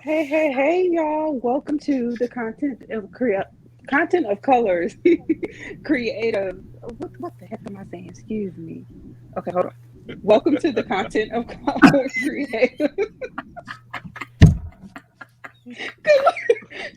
Hey, y'all! Welcome to the content of colors, creative. What the heck am I saying? Excuse me. Okay, hold on. Welcome to the content of color, creative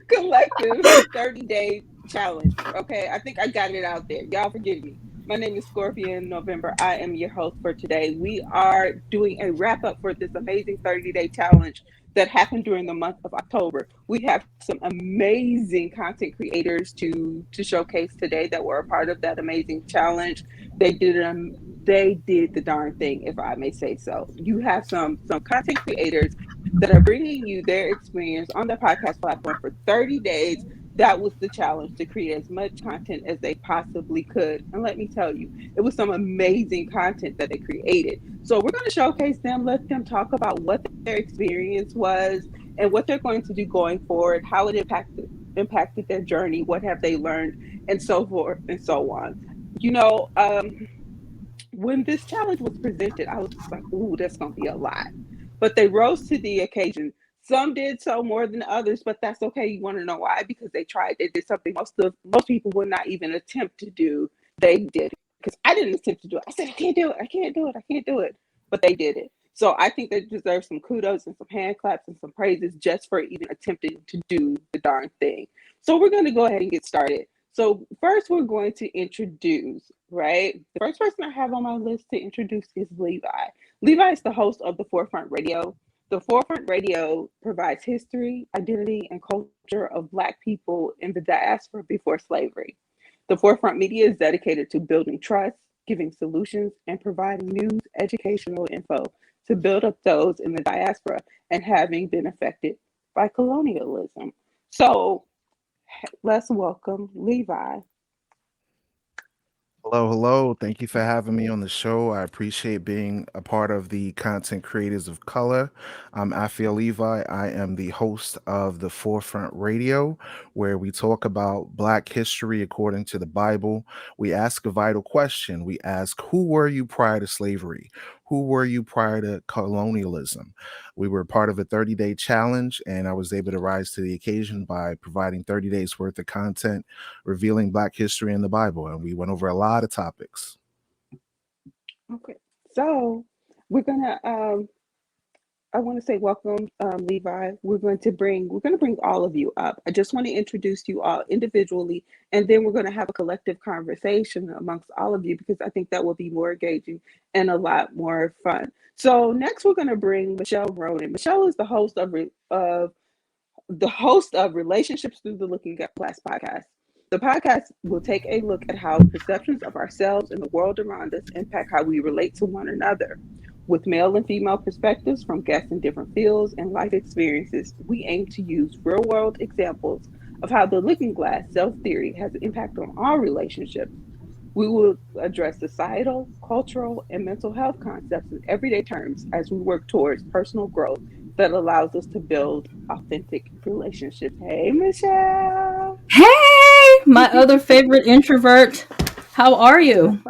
collective 30-day challenge. Okay, I think I got it out there. Y'all forgive me. My name is Scorpion November. I am your host for today. We are doing a wrap up for this amazing 30-day challenge that happened during the month of October. We have some amazing content creators to showcase today that were a part of that amazing challenge. They did the darn thing, if I may say so. You have some content creators that are bringing you their experience on their podcast platform for 30 days. That was the challenge, to create as much content as they possibly could. And let me tell you, it was some amazing content that they created. So we're going to showcase them, let them talk about what their experience was and what they're going to do going forward, how it impacted their journey, what have they learned, and so forth and so on. You know, when this challenge was presented, I was like, ooh, that's going to be a lot. But they rose to the occasion. Some did so more than others, but that's okay. You want to know why? Because they tried. They did something most people would not even attempt to do. They did it. Because I didn't attempt to do it. I said, I can't do it. I can't do it. I can't do it. But they did it. So I think they deserve some kudos and some hand claps and some praises just for even attempting to do the darn thing. So we're going to go ahead and get started. So first we're going to introduce, right? The first person I have on my list to introduce is Levi. Levi is the host of The Forefront Radio. The Forefront Radio provides history, identity, and culture of Black people in the diaspora before slavery. The Forefront Media is dedicated to building trust, giving solutions, and providing news, educational info to build up those in the diaspora and having been affected by colonialism. So let's welcome Levi. Hello, hello. Thank you for having me on the show. I appreciate being a part of the Content Creators of Color. I'm Afia Levi. I am the host of the Forefront Radio, where we talk about Black history according to the Bible. We ask a vital question. We ask, who were you prior to slavery? Who were you prior to colonialism? We were part of a 30-day challenge, and I was able to rise to the occasion by providing 30 days worth of content revealing Black history in the Bible. And we went over a lot of topics. Okay, so we're gonna I want to say welcome, Levi. We're going to bring all of you up. I just want to introduce you all individually, and then we're going to have a collective conversation amongst all of you because I think that will be more engaging and a lot more fun. So next, we're going to bring Michelle Ronan. Michelle is the host of Relationships Through the Looking Glass podcast. The podcast will take a look at how perceptions of ourselves and the world around us impact how we relate to one another. With male and female perspectives from guests in different fields and life experiences, we aim to use real world examples of how the looking glass self theory has an impact on our relationships. We will address societal, cultural, and mental health concepts in everyday terms as we work towards personal growth that allows us to build authentic relationships. Hey, Michelle. Hey, my other favorite introvert. How are you?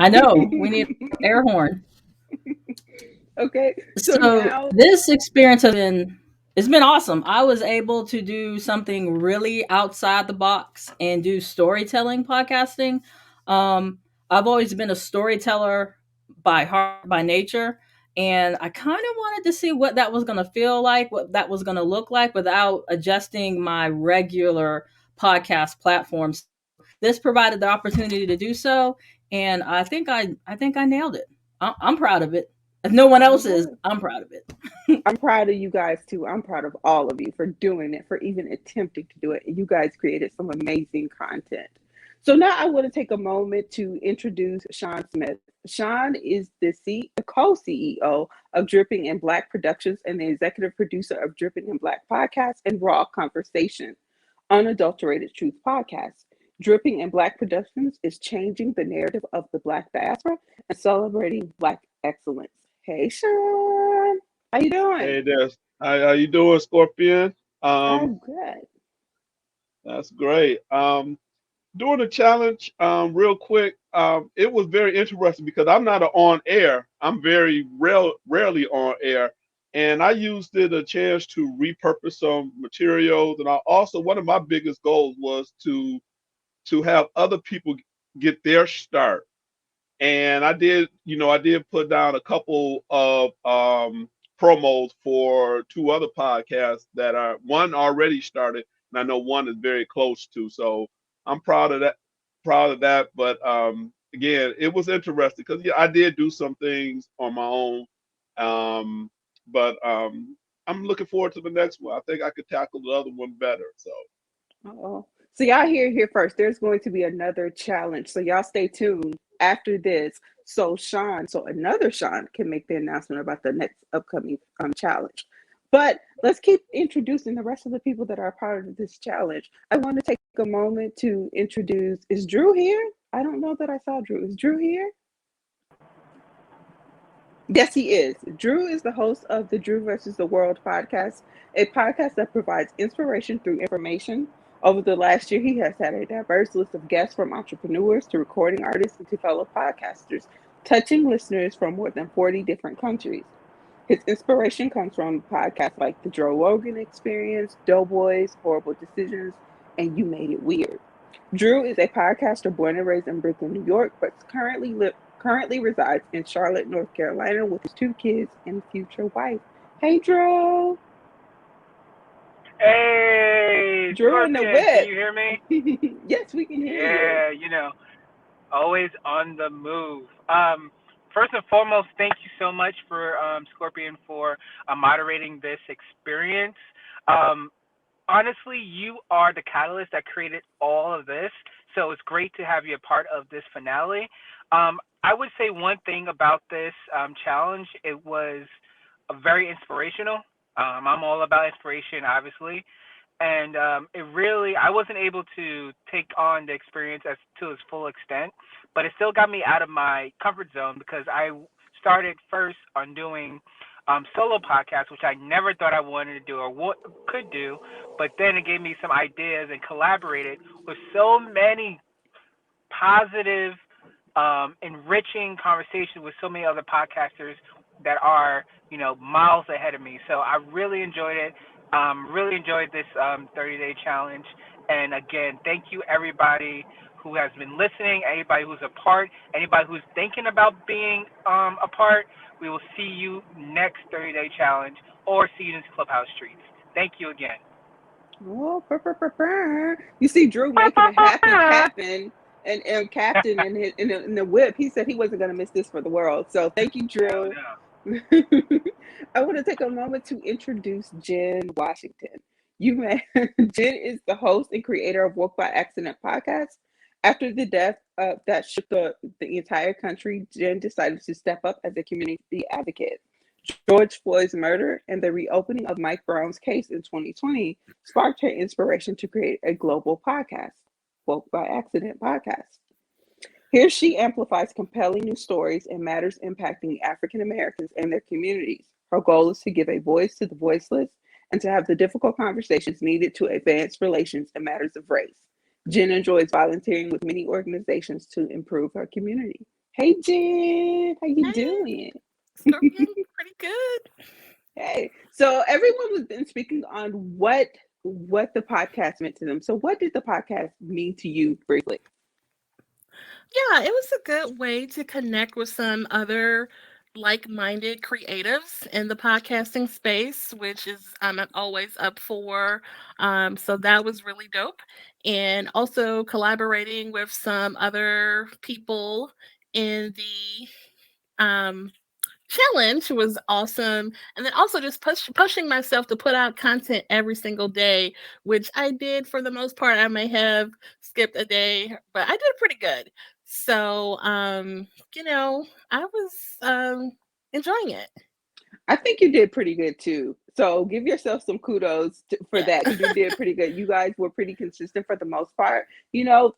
I know we need an air horn. Okay, so So now, this experience has been it's been awesome. I was able to do something really outside the box and do storytelling podcasting. Um, I've always been a storyteller by heart, by nature, And I kind of wanted to see what that was going to feel like, what that was going to look like without adjusting my regular podcast platforms. This provided the opportunity to do so, and I think I nailed it. I'm proud of it. If no one else is, I'm proud of it. I'm proud of you guys too. I'm proud of all of you for doing it, for even attempting to do it. You guys created some amazing content. So now I want to take a moment to introduce Sean Smith. Sean is the co-CEO of Dripping in Black Productions and the executive producer of Dripping in Black Podcast and Raw Conversation, Unadulterated Truth Podcast. Dripping in Black Productions is changing the narrative of the Black diaspora and celebrating Black excellence. Hey, Sean. How you doing? Hey there. How you doing, Scorpion? I'm good. That's great. During the challenge, real quick, it was very interesting because I'm not on air. I'm very rarely on air, and I used it a chance to repurpose some materials. And I also, one of my biggest goals was to have other people get their start. And I did put down a couple of promos for two other podcasts that are one already started, and I know one is very close to. So I'm proud of that. But again, it was interesting because I did do some things on my own. But I'm looking forward to the next one. I think I could tackle the other one better. So. Uh-oh. So y'all hear here first. There's going to be another challenge. So y'all stay tuned after this. So another Sean can make the announcement about the next upcoming challenge. But let's keep introducing the rest of the people that are part of this challenge. I want to take a moment to introduce, is Drew here? I don't know that I saw Drew. Is Drew here? Yes, he is. Drew is the host of the Drew versus the World podcast, a podcast that provides inspiration through information. Over the last year, he has had a diverse list of guests from entrepreneurs to recording artists and to fellow podcasters, touching listeners from more than 40 different countries. His inspiration comes from podcasts like The Joe Rogan Experience, Doughboys, Horrible Decisions, and You Made It Weird. Drew is a podcaster born and raised in Brooklyn, New York, but currently resides in Charlotte, North Carolina with his 2 kids and future wife. Hey, Drew. Hey, Drew in the Scorpion, whip. can you hear me? Yes, we can hear you. Yeah, always on the move. First and foremost, thank you so much for Scorpion for moderating this experience. Honestly, you are the catalyst that created all of this, so it's great to have you a part of this finale. I would say one thing about this challenge, it was very inspirational. I'm all about inspiration, obviously. And I wasn't able to take on the experience to its full extent, but it still got me out of my comfort zone because I started first on doing solo podcasts, which I never thought I wanted to do or could do, but then it gave me some ideas and collaborated with so many positive, enriching conversations with so many other podcasters that are, miles ahead of me. So I really enjoyed it. Really enjoyed this 30-day challenge. And again, thank you everybody who has been listening, anybody who's a part, anybody who's thinking about being a part. We will see you next 30-day challenge or see you in Clubhouse streets. Thank you again. Oh, you see Drew making it happen. And Captain in the whip, he said he wasn't going to miss this for the world. So thank you, Drew. Oh, no. I want to take a moment to introduce Jen Washington. Jen is the host and creator of Woke by Accident podcast. After the death that shook the entire country, Jen decided to step up as a community advocate. George Floyd's murder and the reopening of Mike Brown's case in 2020 sparked her inspiration to create a global podcast, Woke by Accident podcast. Here she amplifies compelling news stories and matters impacting African Americans and their communities. Her goal is to give a voice to the voiceless and to have the difficult conversations needed to advance relations and matters of race. Jen enjoys volunteering with many organizations to improve her community. Hey, Jen, how you doing? Scorpion, pretty good. Hey, so everyone was been speaking on what the podcast meant to them. So what did the podcast mean to you briefly? Yeah, it was a good way to connect with some other like-minded creatives in the podcasting space, which is I'm always up for. So that was really dope. And also collaborating with some other people in the challenge was awesome. And then also just pushing myself to put out content every single day, which I did for the most part. I may have skipped a day, but I did pretty good. So I was enjoying it. I think you did pretty good too. So give yourself some kudos for Yeah. that, because you did pretty good. You guys were pretty consistent for the most part.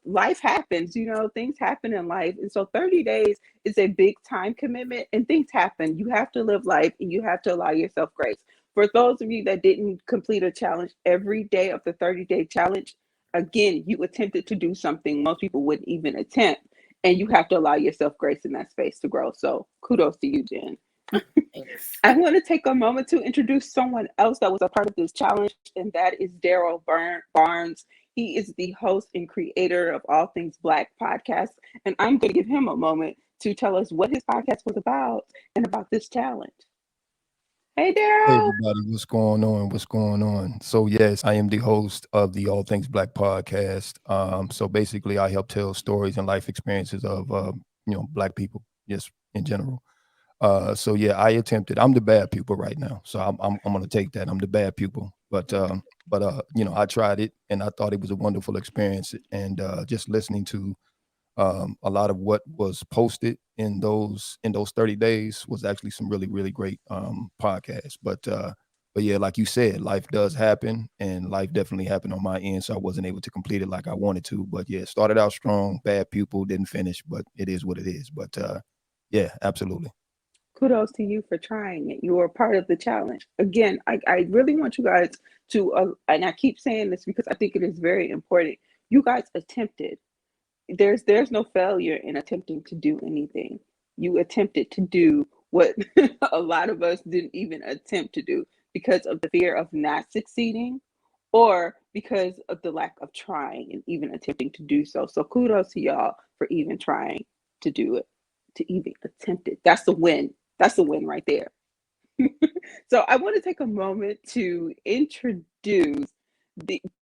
Life happens, things happen in life. And so 30 days is a big time commitment, and things happen. You have to live life and you have to allow yourself grace. For those of you that didn't complete a challenge every day of the 30-day challenge, again, you attempted to do something most people wouldn't even attempt. And you have to allow yourself grace in that space to grow. So kudos to you, Jen. Thanks. I want to take a moment to introduce someone else that was a part of this challenge, and that is Daryl Barnes. He is the host and creator of All Things Black podcast, and I'm going to give him a moment to tell us what his podcast was about and about this challenge. Hey, Hey Daryl. everybody, what's going on? What's going on? So yes, I am the host of the All Things Black podcast. So basically, I help tell stories and life experiences of Black people, just in general. So yeah, I attempted. I'm the bad pupil right now, so I'm gonna take that. I'm the bad pupil, but I tried it and I thought it was a wonderful experience. And just listening to a lot of what was posted in those 30 days was actually some really really great podcasts. But yeah, like you said, life does happen, and life definitely happened on my end, so I wasn't able to complete it like I wanted to. But yeah, started out strong, bad pupil, didn't finish, but it is what it is. But yeah, absolutely. Kudos to you for trying it. You were part of the challenge. Again, I really want you guys to, and I keep saying this because I think it is very important. You guys attempted. There's no failure in attempting to do anything. You attempted to do what a lot of us didn't even attempt to do because of the fear of not succeeding, or because of the lack of trying and even attempting to do so. So kudos to y'all for even trying to do it, to even attempt it. That's the win. That's the win right there. So I want to take a moment to introduce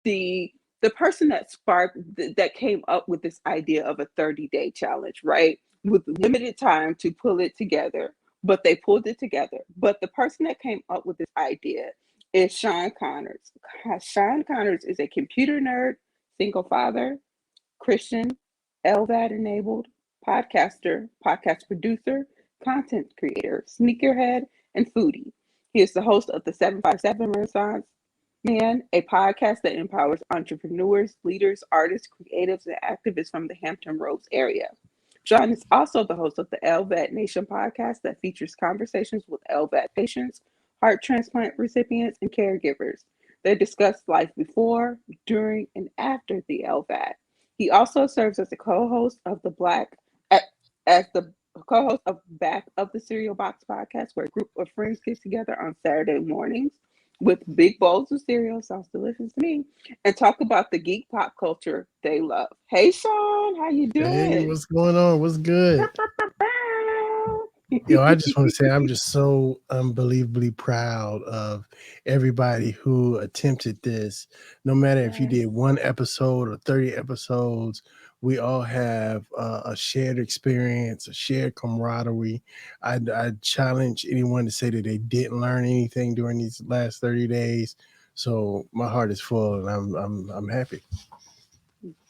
the person that came up with this idea of a 30-day challenge, right? With limited time to pull it together, but they pulled it together. But the person that came up with this idea is Sean Connors. Sean Connors is a computer nerd, single father, Christian, LVAD enabled, podcaster, podcast producer, content creator, sneakerhead, and foodie. He is the host of the 757 Renaissance Man, a podcast that empowers entrepreneurs, leaders, artists, creatives, and activists from the Hampton Roads area. John is also the host of the LVAD Nation podcast that features conversations with LVAD patients, heart transplant recipients, and caregivers. They discuss life before, during, and after the LVAD. He also serves as the co-host of the co-host of Back of the Cereal Box podcast, where a group of friends get together on Saturday mornings with big bowls of cereal, sounds delicious to me, and talk about the geek pop culture they love. Hey, Sean, how you doing? Hey, what's going on? What's good? Yo, I just want to say I'm just so unbelievably proud of everybody who attempted this. No matter if you did one episode or 30 episodes, we all have a shared experience, a shared camaraderie. I challenge anyone to say that they didn't learn anything during these last 30 days. So my heart is full, and I'm happy.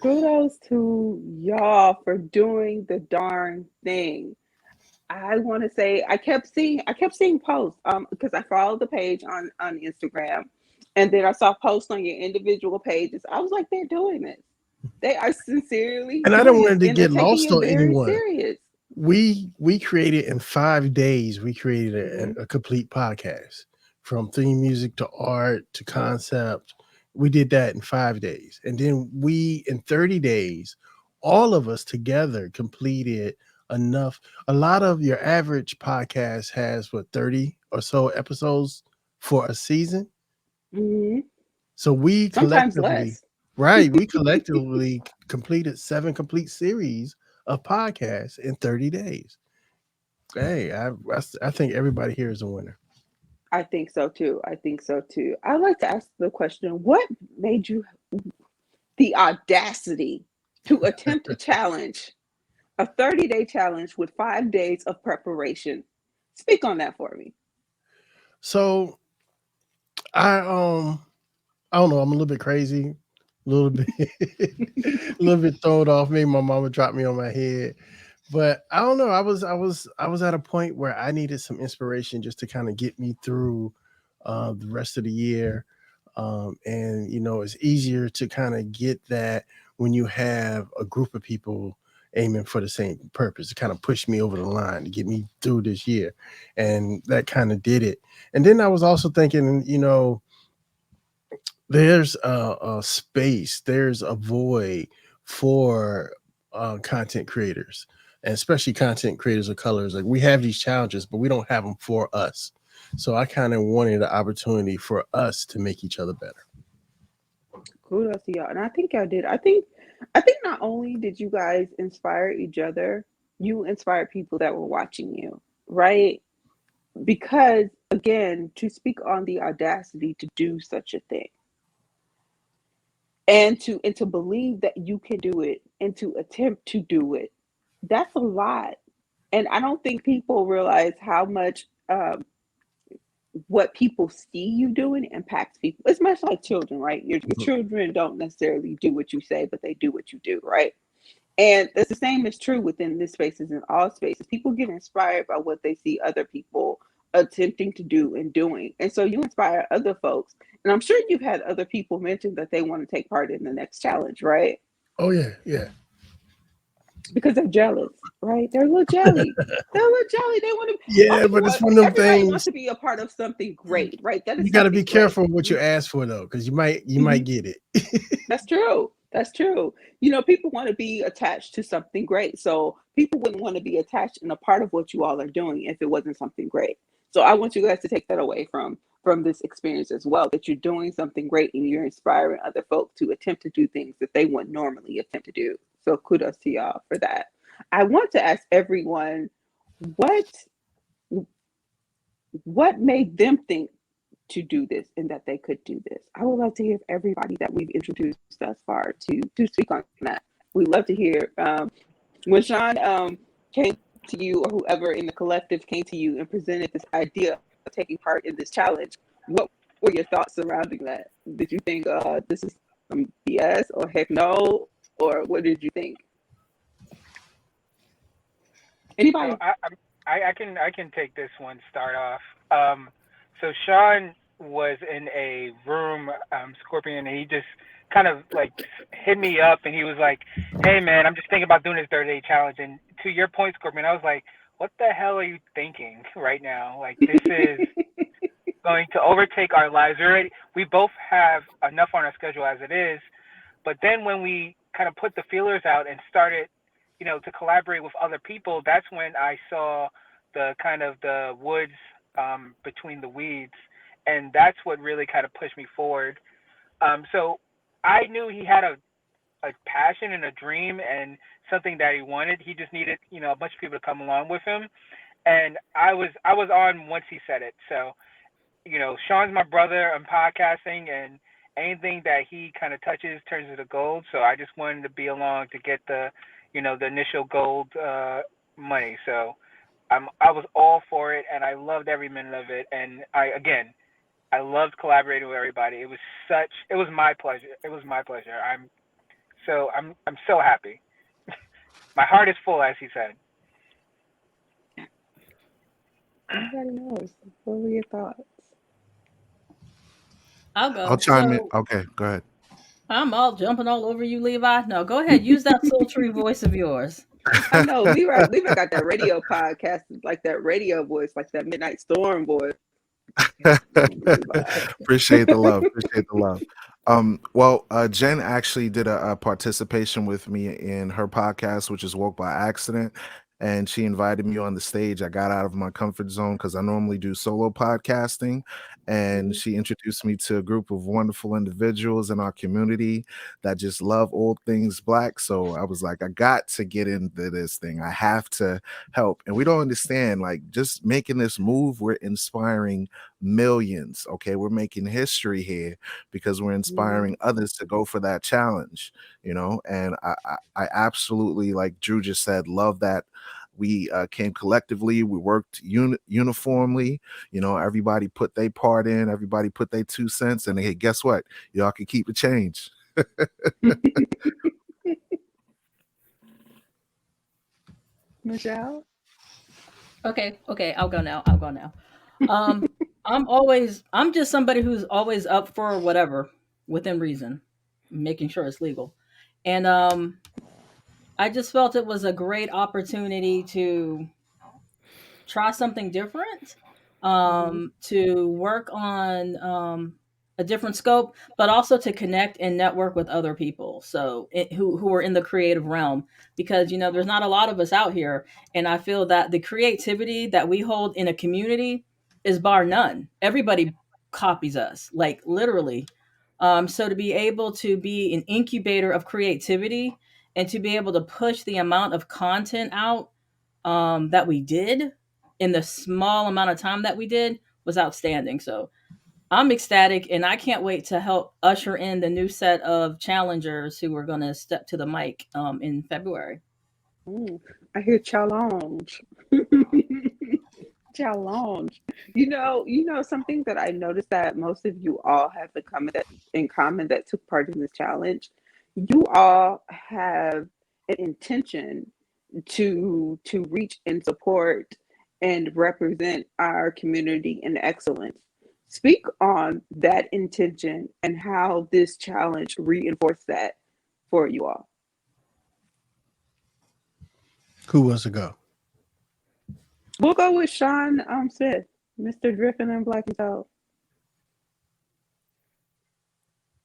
Kudos to y'all for doing the darn thing. I want to say I kept seeing posts because I followed the page on Instagram, and then I saw posts on your individual pages. I was like, they're doing this. They are sincerely, And I don't want it to get lost on anyone. Serious. We created in 5 days. We created a complete podcast, from theme music to art to concept. We did that in 5 days, and then we in 30 days, all of us together completed enough. A lot of your average podcast has 30 or so episodes for a season. Mm-hmm. So we Sometimes collectively, less. right? We collectively completed 7 complete series of podcasts in 30 days. Hey, I think everybody here is a winner. I think so too. I think so too. I'd like to ask the question, what made you the audacity to attempt a challenge, a 30-day challenge with 5 days of preparation? Speak on that for me. So I I don't know. I'm a little bit crazy, a little bit, a little bit thrown off. Maybe my mama dropped me on my head, but I don't know. I was at a point where I needed some inspiration just to kind of get me through the rest of the year. And it's easier to kind of get that when you have a group of people aiming for the same purpose to kind of push me over the line to get me through this year, and that kind of did it. And then I was also thinking, there's a space, there's a void for content creators, and especially content creators of colors. Like, we have these challenges, but we don't have them for us. So I kind of wanted an opportunity for us to make each other better. Kudos to y'all. And I think y'all did. I think not only did you guys inspire each other, you inspired people that were watching you, right? Because again, to speak on the audacity to do such a thing and to believe that you can do it and to attempt to do it, that's a lot. And I don't think people realize how much what people see you doing impacts people. It's much like children, right? Your children don't necessarily do what you say, but they do what you do, right? And it's the same is true within this spaces and all spaces. People get inspired by what they see other people attempting to do and doing. And so you inspire other folks. And I'm sure you've had other people mention that they want to take part in the next challenge, right? Oh yeah, yeah. Because they're jealous, right? They're a little jelly. They're a little jelly. They want to. Yeah, but it's one of them Everybody wants things. to be a part of something great, right? That is You got to be something great. careful what you ask for, though, because you might get it. That's true. That's true. People want to be attached to something great. So people wouldn't want to be attached and a part of what you all are doing if it wasn't something great. So I want you guys to take that away from this experience as well, that you're doing something great and you're inspiring other folks to attempt to do things that they wouldn't normally attempt to do. So kudos to y'all for that. I want to ask everyone, what made them think to do this and that they could do this? I would love to hear everybody that we've introduced thus far to speak on that. We'd love to hear when Sean came to you, or whoever in the collective came to you and presented this idea of taking part in this challenge. What were your thoughts surrounding that? Did you think this is some BS, or heck no, or what did you think? Anybody? So I can take this one. Start off. So Sean was in a room, Scorpion, and he just kind of like hit me up, and he was like, "Hey man, I'm just thinking about doing this 30-day challenge." And to your point, Scorpion, I was like, "What the hell are you thinking right now? Like, this is going to overtake our lives. We both have enough on our schedule as it is, but then when we kind of put the feelers out and started, to collaborate with other people, that's when I saw the kind of the woods between the weeds, and that's what really kind of pushed me forward. So I knew he had a passion and a dream and something that he wanted. He just needed, a bunch of people to come along with him, and I was on once he said it. So, Sean's my brother. I'm podcasting, and anything that he kind of touches turns into gold. So I just wanted to be along to get the initial gold money. So I was all for it, and I loved every minute of it. And I loved collaborating with everybody. It was my pleasure. It was my pleasure. I'm so happy. My heart is full, as he said. Everybody knows. What were your thoughts? I'll go. I'll chime in. So Okay, go ahead. I'm all jumping all over you, Levi. No, go ahead. Use that sultry voice of yours. I know Levi got that radio podcast, like that radio voice, like that Midnight Storm voice. Appreciate the love. Appreciate the love. Well, Jen actually did a participation with me in her podcast, which is Woke by Accident, and she invited me on the stage. I got out of my comfort zone because I normally do solo podcasting, and Mhm. she introduced me to a group of wonderful individuals in our community that just love all things Black. So I was like, I got to get into this thing. I have to help. And we don't understand, like, just making this move, we're inspiring millions. Okay, we're making history here because we're inspiring others to go for that challenge, and I absolutely, like Drew just said, love that we came collectively, we worked uniformly, everybody put their part in, everybody put their 2 cents, and hey, guess what, y'all can keep the change. Michelle? Okay, I'll go now. I'm just somebody who's always up for whatever within reason, making sure it's legal. And I just felt it was a great opportunity to try something different, to work on a different scope, but also to connect and network with other people. So who are in the creative realm, because there's not a lot of us out here, and I feel that the creativity that we hold in a community is bar none. Everybody copies us, like literally. So to be able to be an incubator of creativity and to be able to push the amount of content out that we did in the small amount of time that we did was outstanding. So I'm ecstatic, and I can't wait to help usher in the new set of challengers who are going to step to the mic in February. I hear challenge. Challenge. Something that I noticed that most of you all have in common that took part in this challenge. You all have an intention to reach and support and represent our community in excellence. Speak on that intention and how this challenge reinforced that for you all. Who wants to go? We'll go with Sean Smith, Mr. Drippin' and Black and Tall.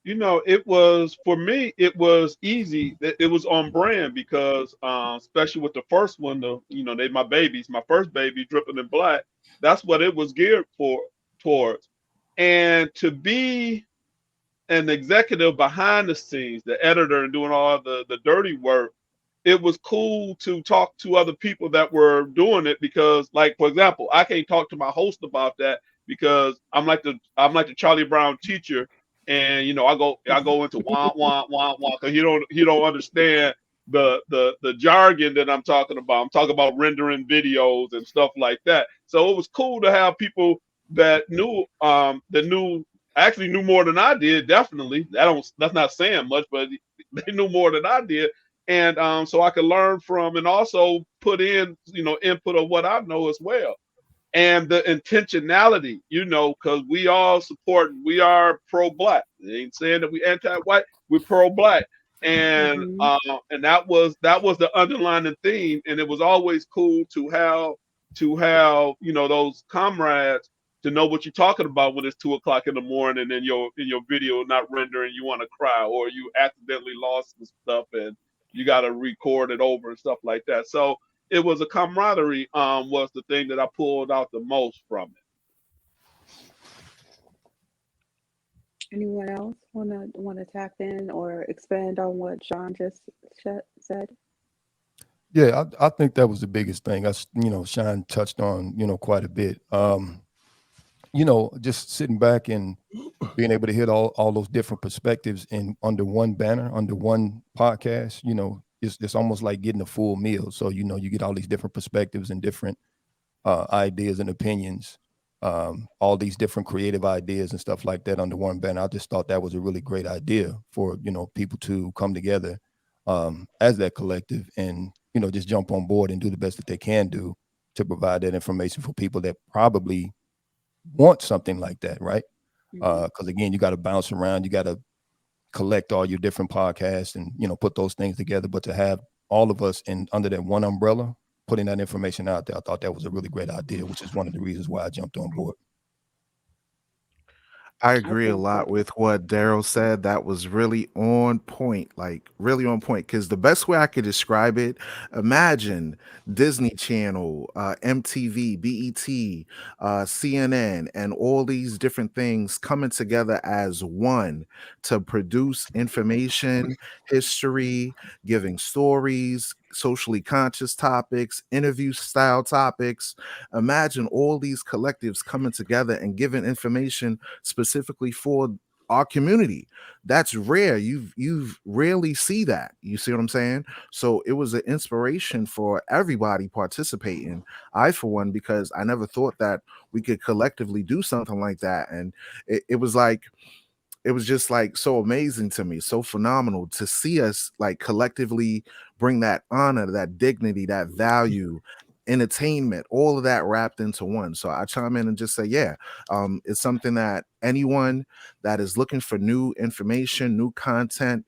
It was, for me, it was easy. It was on brand because, especially with the first one, they my babies, my first baby, Dripping in Black. That's what it was geared towards. And to be an executive behind the scenes, the editor, and doing all the dirty work, it was cool to talk to other people that were doing it because, like, for example, I can't talk to my host about that because I'm like the Charlie Brown teacher, and I go into wah wah wah wah because he don't understand the jargon that I'm talking about. I'm talking about rendering videos and stuff like that. So it was cool to have people that knew actually knew more than I did. Definitely, that's not saying much, but they knew more than I did, and so I could learn from and also put in input of what I know as well. And the intentionality, because we are pro-Black. It ain't saying that we anti-white, we're pro-Black, and and that was the underlying theme. And it was always cool to have those comrades to know what you're talking about when it's 2:00 in the morning and your video not rendering, you want to cry, or you accidentally lost the stuff and you got to record it over and stuff like that. So it was a camaraderie was the thing that I pulled out the most from it. Anyone else want to tap in or expand on what Sean just said? Yeah, I think that was the biggest thing. Sean touched on, quite a bit. Just sitting back and being able to hit all those different perspectives under one banner, under one podcast, it's almost like getting a full meal. So, you get all these different perspectives and different ideas and opinions, all these different creative ideas and stuff like that under one banner. I just thought that was a really great idea for, people to come together as that collective and, just jump on board and do the best that they can do to provide that information for people that probably want something like that, right? Because again, you got to bounce around, you got to collect all your different podcasts and put those things together. But to have all of us under that one umbrella, putting that information out there, I thought that was a really great idea, which is one of the reasons why I jumped on board. I I agree a think lot so. with what Daryl said. That was really on point, like really on point. Because the best way I could describe it, imagine Disney Channel, MTV, BET, CNN, and all these different things coming together as one to produce information, history, giving stories, socially conscious topics, interview style topics. Imagine all these collectives coming together and giving information specifically for our community. That's rare. You've rarely see that. You see what I'm saying? So it was an inspiration for everybody participating. I, for one, because I never thought that we could collectively do something like that. And it was like, it was just like so amazing to me, so phenomenal to see us like collectively bring that honor, that dignity, that value, entertainment, all of that wrapped into one. So I chime in and just say, yeah, it's something that anyone that is looking for new information, new content,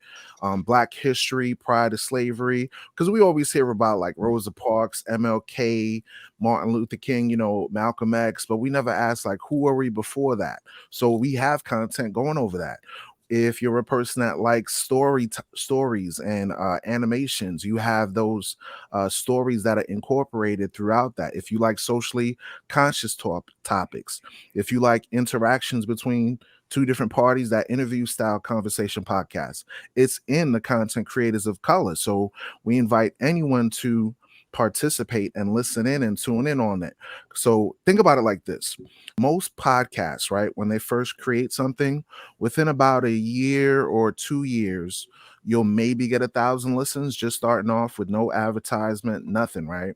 Black history prior to slavery, because we always hear about like Rosa Parks, MLK, Martin Luther King, Malcolm X, but we never ask like who were we before that. So we have content going over that. If you're a person that likes stories and animations, you have those stories that are incorporated throughout that. If you like socially conscious topics, if you like interactions between two different parties, that interview style conversation podcast, it's in the Content Creators of Color. So we invite anyone to participate and listen in and tune in on it. So think about it like this. Most podcasts, right, when they first create something, within about a year or 2 years, you'll maybe get 1,000 listens just starting off with no advertisement, nothing, right?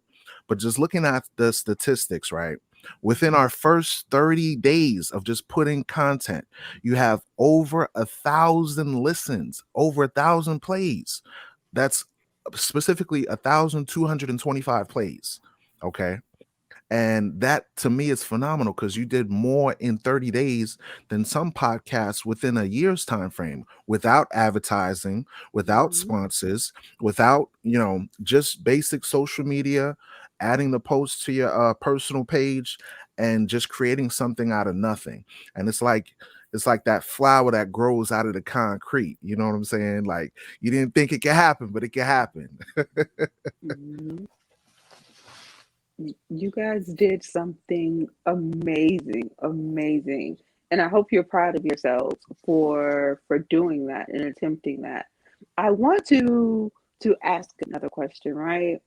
But just looking at the statistics, right? Within our first 30 days of just putting content, you have over 1,000 listens, over 1,000 plays. That's specifically 1,225 plays. Okay. And that to me is phenomenal because you did more in 30 days than some podcasts within a year's time frame without advertising, without Mhm. sponsors, without, just basic social media, adding the post to your personal page and just creating something out of nothing. And it's like that flower that grows out of the concrete. You know what I'm saying? Like you didn't think it could happen, but it could happen. Mhm. You guys did something amazing, amazing. And I hope you're proud of yourselves for doing that and attempting that. I want to ask another question, right?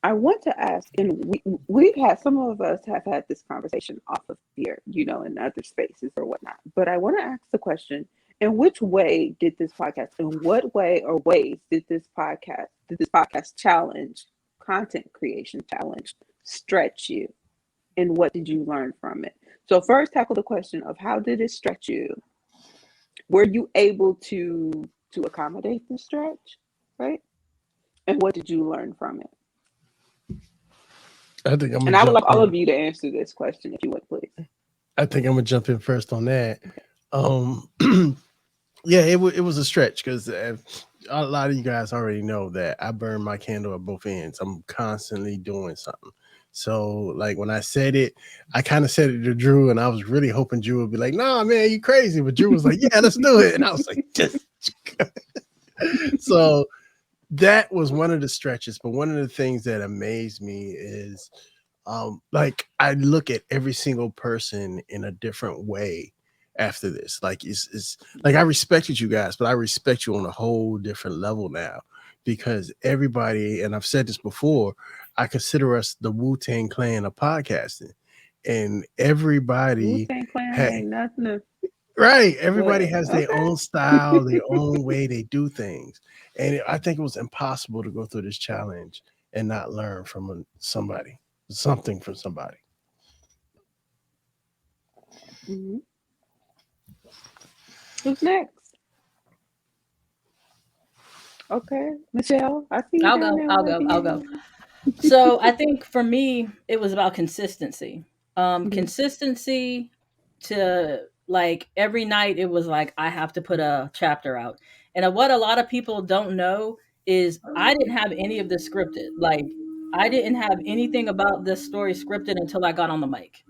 I want to ask, and we've had some of us have had this conversation off of here, in other spaces or whatnot. But I want to ask the question: in which way did this podcast, in what way or ways did this podcast challenge, content creation challenge, stretch you, and what did you learn from it? So first, tackle the question of how did it stretch you? Were you able to accommodate the stretch, right? And what did you learn from it? I think I'm And gonna I would jump like all in. of you to answer this question if you would, please. I think I'm gonna jump in first on that. Um, yeah, it was a stretch because a lot of you guys already know that I burn my candle at both ends. I'm constantly doing something. So, like when I said it, I kind of said it to Drew, and I was really hoping Drew would be like, "Nah, man, you crazy." But Drew was like, "Yeah, let's do it," and I was like, "Just." So that was one of the stretches. But one of the things that amazed me is, like I look at every single person in a different way after this. Like it's like I respected you guys, but I respect you on a whole different level now because everybody, and I've said this before, I consider us the Wu-Tang Clan of podcasting, and Wu everybody Tang Clan had ain't nothing to right. Everybody what? has their Okay. own style, their own way they do things, and I think it was impossible to go through this challenge and not learn from somebody, something from somebody. Mhm. Who's next? Okay, Michelle, I see you I'll down go. there I'll with go. your I'll go. hand. So I think for me, it was about consistency. Mhm. Consistency to like every night, it was like I have to put a chapter out. And what a lot of people don't know is I didn't have any of this scripted. Like I didn't have anything about this story scripted until I got on the mic.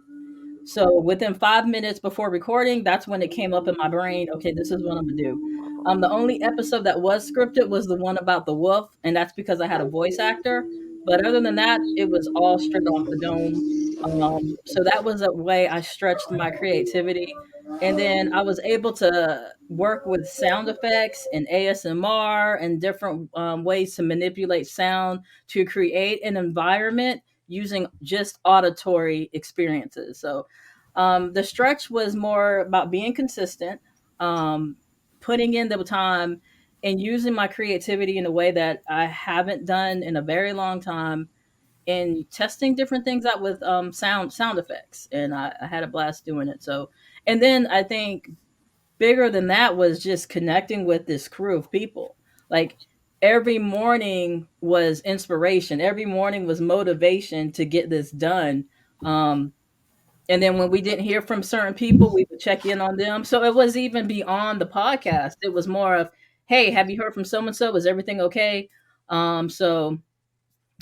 So within 5 minutes before recording, that's when it came up in my brain. Okay, this is what I'm gonna do. The only episode that was scripted was the one about the wolf, and that's because I had a voice actor. But other than that, it was all straight off the dome. So that was a way I stretched my creativity. And then I was able to work with sound effects and ASMR and different ways to manipulate sound to create an environment using just auditory experiences. So the stretch was more about being consistent, putting in the time, and using my creativity in a way that I haven't done in a very long time, and testing different things out with sound effects. And I had a blast doing it. So, and then I think bigger than that was just connecting with this crew of people. Like every morning was inspiration. Every morning was motivation to get this done. And then when we didn't hear from certain people, we would check in on them. So it was even beyond the podcast. It was more of, hey, have you heard from so and so? Is everything okay? So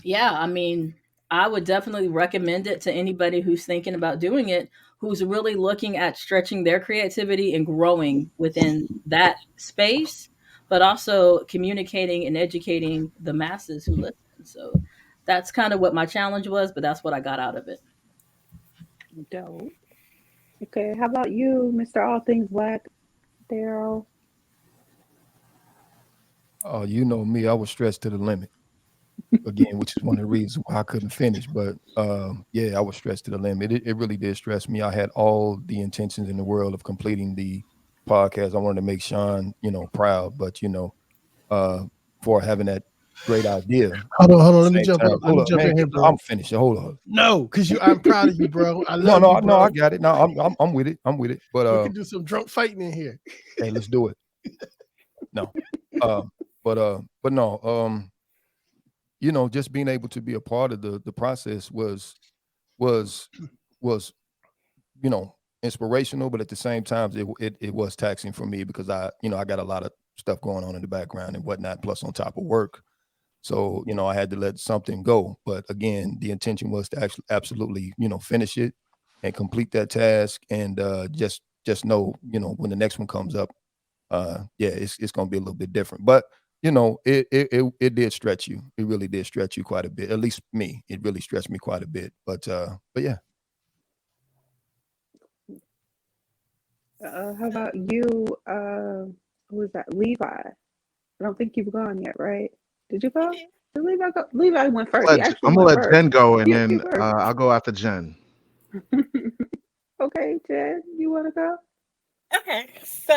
yeah, I mean, I would definitely recommend it to anybody who's thinking about doing it, who's really looking at stretching their creativity and growing within that space, but also communicating and educating the masses who listen. So that's kind of what my challenge was, but that's what I got out of it. Dope. Okay, how about you, Mr. All Things Black, Daryl? Oh, you know me, I was stretched to the limit. Again, which is one of the reasons why I couldn't finish. But yeah, I was stretched to the limit. It really did stress me. I had all the intentions in the world of completing the podcast. I wanted to make Sean, proud, but for having that great idea. Hold on. Let me Same jump time. in. Let me jump in here, bro. I'm finished. Hold on. No, because I'm proud of you, bro. I love No, you, bro. I got it. No, I'm with it. I'm with it. But we can do some drunk fighting in here. Hey, let's do it. No, but no. Just being able to be a part of the process was inspirational, but at the same time, it was taxing for me because I got a lot of stuff going on in the background and whatnot, plus on top of work. So, I had to let something go. But again, the intention was to actually absolutely, finish it and complete that task. And just know, when the next one comes up, it's going to be a little bit different. But, it did stretch you. It really did stretch you quite a bit. At least me. It really stretched me quite a bit. But yeah. How about you? Who was that? Levi. I don't think you've gone yet, right? Did you go? Did Levi go? Levi went first. I'm gonna let Jen go, and then I'll go after Jen. Okay, Jen, you want to go? Okay, so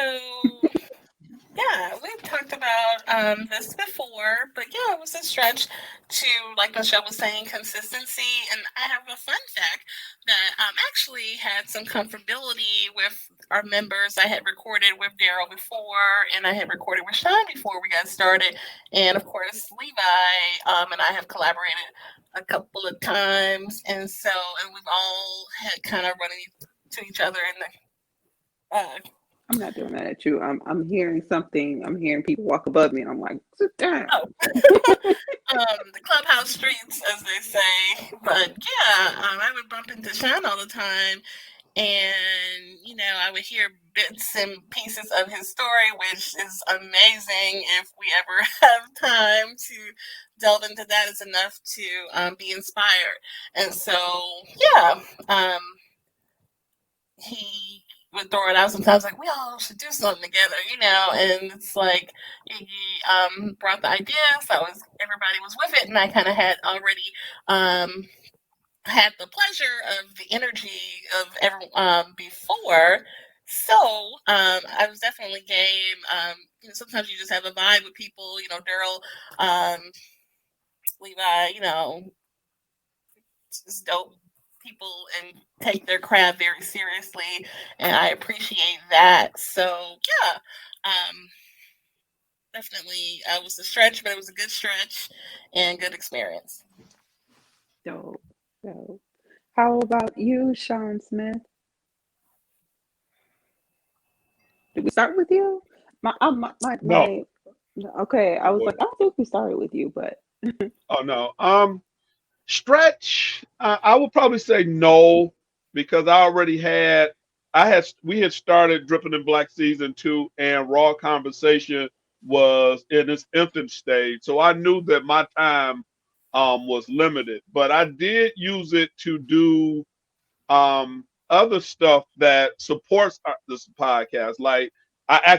yeah, we've talked about this before, but yeah, it was a stretch to, like Michelle was saying, consistency. And I have a fun fact that actually had some comfortability with our members. I had recorded with Daryl before, and I had recorded with Sean before we got started. And of course, Levi and I have collaborated a couple of times. And we've all had kind of running to each other in the I'm not doing that at you. I'm hearing something. I'm hearing people walk above me, and I'm like, sit down. Oh. The clubhouse streets, as they say. But yeah, I would bump into Sean all the time, and I would hear bits and pieces of his story, which is amazing. If we ever have time to delve into that, it's enough to be inspired. And so, yeah, he would throw it out sometimes, like, we all should do something together, and it's like he brought the idea, so everybody was with it, and I kind of had already had the pleasure of the energy of everyone before, so I was definitely game. Sometimes you just have a vibe with people, Daryl, Levi, it's dope people and take their craft very seriously, and I appreciate that. So yeah, definitely it was a stretch, but it was a good stretch and good experience. Dope. How about you, Sean Smith? Did we start with you? No. Okay, I was like, I don't think we started with you, but Oh no. Stretch. I would probably say no. because we had started Dripping in Black season 2, and Raw Conversation was in its infant stage. So I knew that my time was limited, but I did use it to do other stuff that supports this podcast. Like I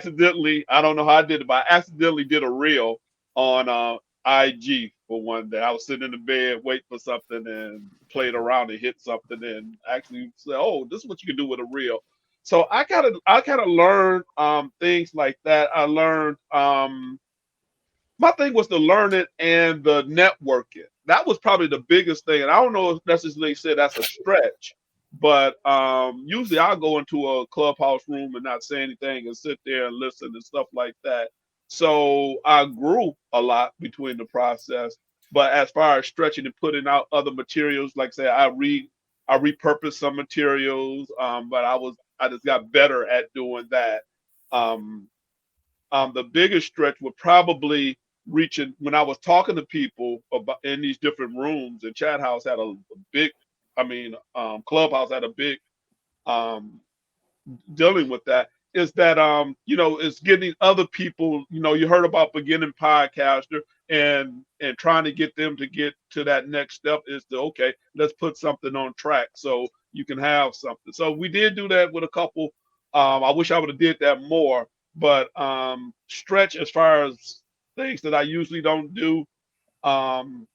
don't know how I did it, but I accidentally did a reel on IG for one day. I was sitting in the bed waiting for something and played around and hit something and actually said, "Oh, this is what you can do with a reel." So I kind of learned things like that. I learned my thing was the learning and the networking. That was probably the biggest thing. And I don't know if necessarily say that's a stretch, but usually I'll go into a clubhouse room and not say anything and sit there and listen and stuff like that. So I grew a lot between the process. But as far as stretching and putting out other materials, like say I repurposed some materials, but I just got better at doing that. Um, the biggest stretch would probably reaching when I was talking to people about in these different rooms, and Chat House had a big, Clubhouse had a big um, dealing with that. Is that it's getting other people. You heard about beginning podcaster and trying to get them to get to that next step is to okay, let's put something on track so you can have something. So we did do that with a couple. I wish I would have did that more, but stretch as far as things that I usually don't do. Um,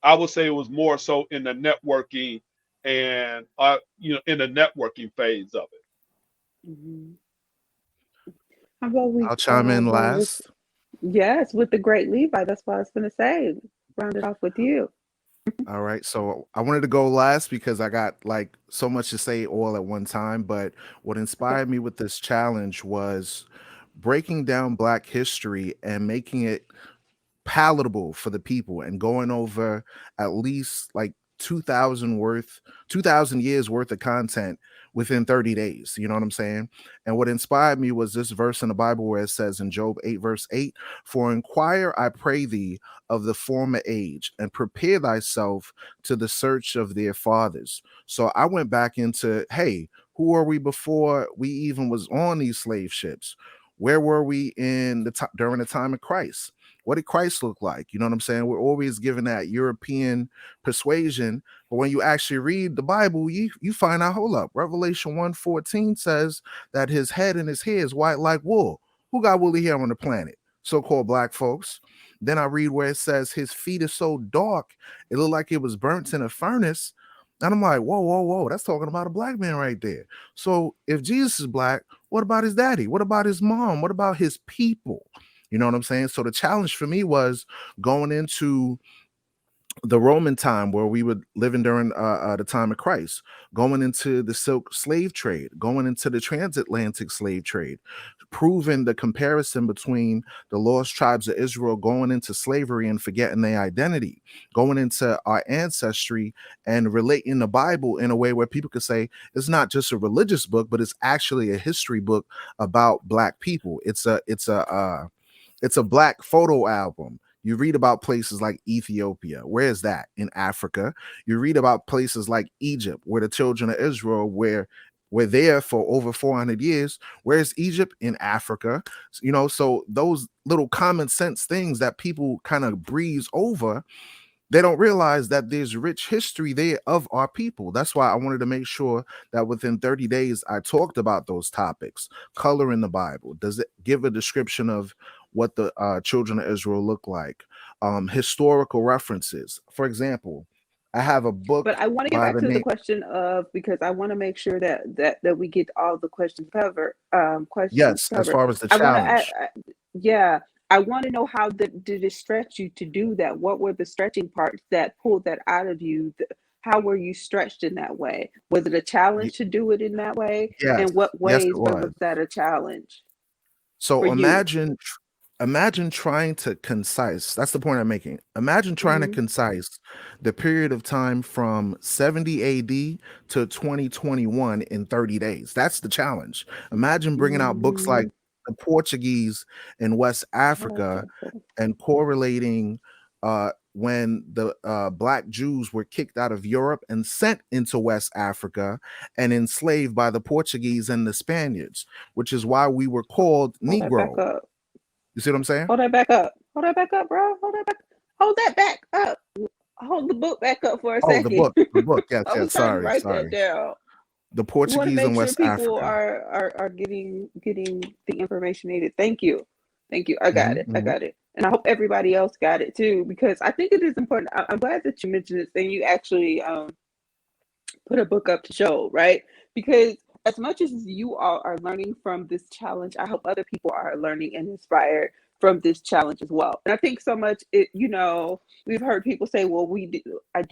I would say it was more so in the networking and in the networking phase of it. Mhm. How about we I'll chime in go with last. yes with the great Levi? That's what I was going to say. Round it off with you. All right. So I wanted to go last because I got like so much to say all at one time. But what Okay. inspired me with this challenge was breaking down Black history and making it palatable for the people and going over at least like 2000 years worth of content within 30 days. You know what I'm saying? And what inspired me was this verse in the Bible where it says in Job 8 verse 8, for inquire I pray thee of the former age and prepare thyself to the search of their fathers. So I went back into, hey, who are we before we even was on these slave ships? Where were we in during the time of Christ? What did Christ look like? You know what I'm saying? We're always given that European persuasion, but when you actually read the Bible, you find out, hold up, Revelation 1:14 says that his head and his hair is white like wool. Who got woolly hair on the planet? So-called Black folks. Then I read where it says his feet are so dark, it looked like it was burnt in a furnace. And I'm like, whoa, whoa, whoa, that's talking about a Black man right there. So if Jesus is Black, what about his daddy? What about his mom? What about his people? You know what I'm saying? So the challenge for me was going into the Roman time where we were living during the time of Christ, going into the silk slave trade, going into the transatlantic slave trade, proving the comparison between the lost tribes of Israel going into slavery and forgetting their identity, going into our ancestry and relating the Bible in a way where people could say it's not just a religious book, but it's actually a history book about Black people. It's a Black photo album. You read about places like Ethiopia. Where is that? In Africa. You read about places like Egypt, where the children of Israel were there for over 400 years. Where's Egypt? In Africa. So those little common sense things that people kind of breeze over, they don't realize that there's rich history there of our people. That's why I wanted to make sure that within 30 days, I talked about those topics. Color in the Bible. Does it give a description of what the children of Israel look like? Historical references. For example, I have a But book I want to get by back the to the name. question of because I want to make sure that we get all the questions covered. Questions Yes, as covered. far as the I want to, challenge. yeah. I want to know how did it stretch you to do that? What were the stretching parts that pulled that out of you? How were you stretched in that way? Was it a Y- challenge to do it in that way? yes, And what yes, it ways was. was that a challenge for So you? imagine trying to concise. That's the point I'm making. Imagine trying to Hmm. concise the period of time from 70 AD to 2021 in 30 days. That's the challenge. Imagine bringing out books like Mm, the Portuguese in West I like Africa that. and correlating. when the Black Jews were kicked out of Europe and sent into West Africa and enslaved by the Portuguese and the Spaniards, which is why we were called Hold that back Negro. up. You see what I'm saying? Hold that back up. Hold that back up, bro. Hold that back up. Hold the book back up for a Oh, second. the book. Yes, I was yes. trying to Sorry, write that sorry. down. The We want to Portuguese make in sure West people Africa. are getting the information needed. Thank you. I got it. I got it. And I hope everybody else got it too, because I think it is important. I'm glad that you mentioned this and you actually put a book up to show, right? Because as much as you all are learning from this challenge, I hope other people are learning and inspired from this challenge as well. And I think so much we've heard people say, well, I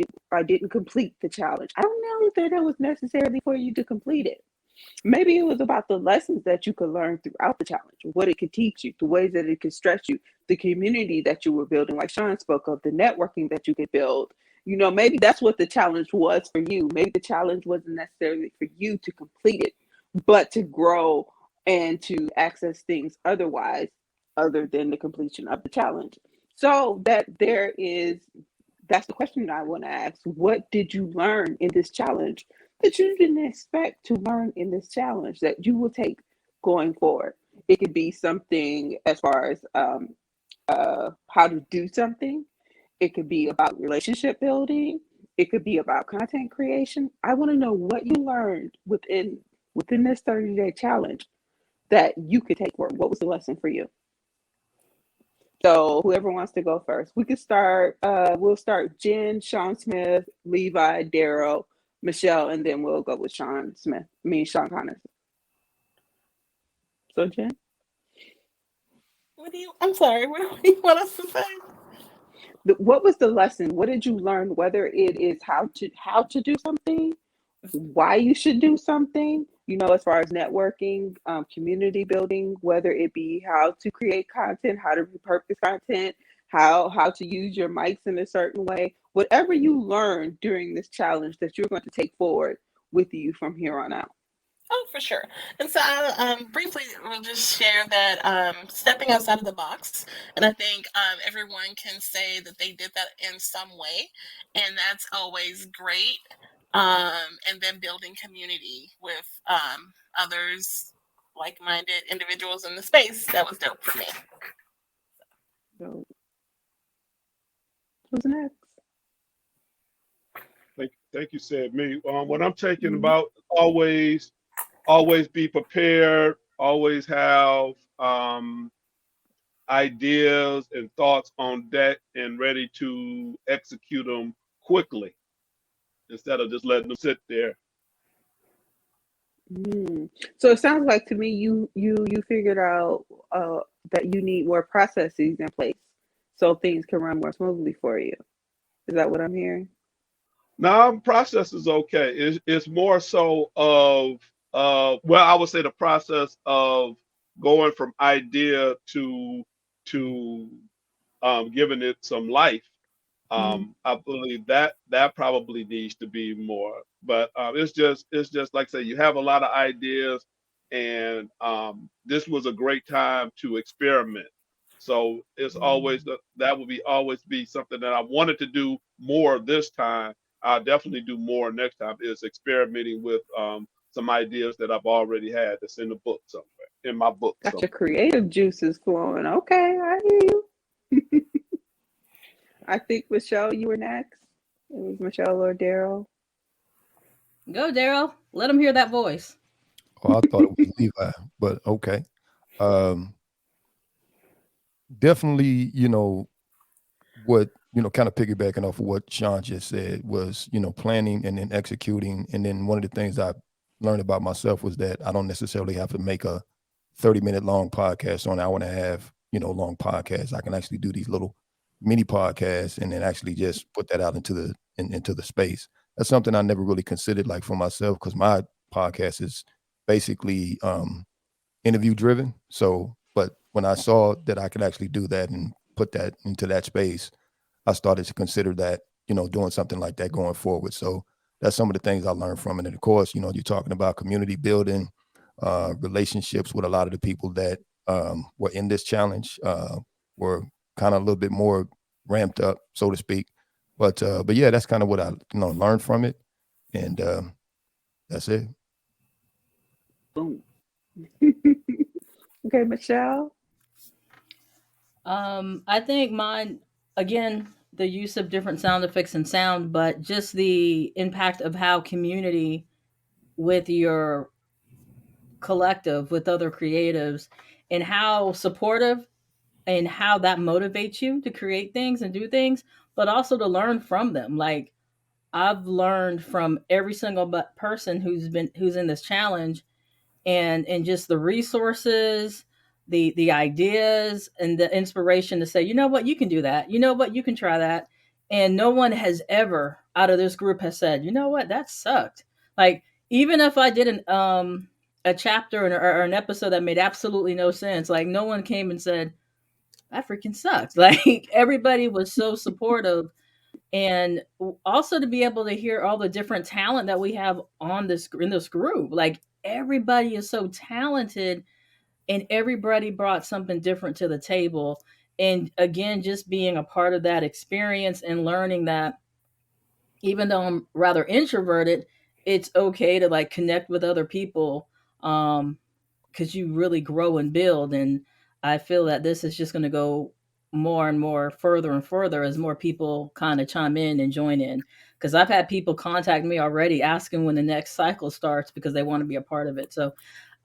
didn't complete the challenge. I don't know that it was necessarily for you to complete it. Maybe it was about the lessons that you could learn throughout the challenge, what it could teach you, the ways that it could stretch you, the community that you were building, like Sean spoke of, the networking that you could build. Maybe that's what the challenge was for you. Maybe the challenge wasn't necessarily for you to complete it, but to grow and to access things otherwise, other than the completion of the challenge. So that's the question I want to ask. What did you learn in this challenge that you didn't expect to learn in this challenge that you will take going forward? It could be something as far as how to do something. It could be about relationship building. It could be about content creation. I want to know what you learned within this 30-day challenge that you could take forward. What was the lesson for you? So whoever wants to go first, we could start. We'll start Jen, Sean Smith, Levi, Daryl, Michelle, and then we'll go with Sean Connors. So Jen, I'm sorry, what do you want us to say? what was the lesson? What did you learn? Whether it is how to do something, why you should do something, as far as networking, community building, whether it be how to create content, how to repurpose content, how to use your mics in a certain way, whatever you learned during this challenge that you're going to take forward with you from here on out. Oh, for sure. And so I briefly will just share that stepping outside of the box. And I think everyone can say that they did that in some way. And that's always great. And then building community with others, like-minded individuals in the space. That was dope for me. So, who's next? Thank you, said me. What I'm taking about always be prepared, always have ideas and thoughts on deck and ready to execute them quickly instead of just letting them sit there. So it sounds like to me you figured out that you need more processes in place so things can run more smoothly for you. Is that what I'm hearing? No, process is okay. It's more so of well, I would say the process of going from idea to giving it some life. I believe that probably needs to be more. But it's just like I say, you have a lot of ideas, and this was a great time to experiment. So it's always that would be always be something that I wanted to do more this time. I'll definitely do more next time, is experimenting with some ideas that I've already had that's in the book somewhere, in my book. Got your creative juices flowing. Okay, I hear you. I think Michelle, you were next. It was Michelle or Daryl. Go, Daryl. Let them hear that voice. Oh, I thought it was Levi, but okay. Definitely, what, kind of piggybacking off of what Sean just said was, planning and then executing. And then one of the things I learned about myself was that I don't necessarily have to make a 30-minute long podcast or an hour and a half, long podcast. I can actually do these little mini podcasts and then actually just put that out into the space. That's something I never really considered like for myself, because my podcast is basically interview driven. So, but when I saw that I could actually do that and put that into that space, I started to consider that, doing something like that going forward. So that's some of the things I learned from it. And of course, you're talking about community building, relationships with a lot of the people that were in this challenge, were kind of a little bit more ramped up, so to speak. But yeah, that's kind of what I learned from it, and that's it. Boom. Okay, Michelle. I think mine, again, the use of different sound effects and sound, but just the impact of how community with your collective, with other creatives, and how supportive and how that motivates you to create things and do things, but also to learn from them. Like, I've learned from every single person who's in this challenge, and just the resources, the ideas, and the inspiration to say, you know what, you can do that, you know what, you can try that. And no one has ever out of this group has said, you know what, that sucked. Like, even if I did a chapter or an episode that made absolutely no sense, like, no one came and said that freaking sucks. Like, everybody was so supportive. And also to be able to hear all the different talent that we have on this in this group. Like, everybody is so talented, and everybody brought something different to the table. And again, just being a part of that experience and learning that even though I'm rather introverted, it's okay to like connect with other people, because you really grow and build. And I feel that this is just going to go more and more further and further as more people kind of chime in and join in. Because I've had people contact me already asking when the next cycle starts because they want to be a part of it. So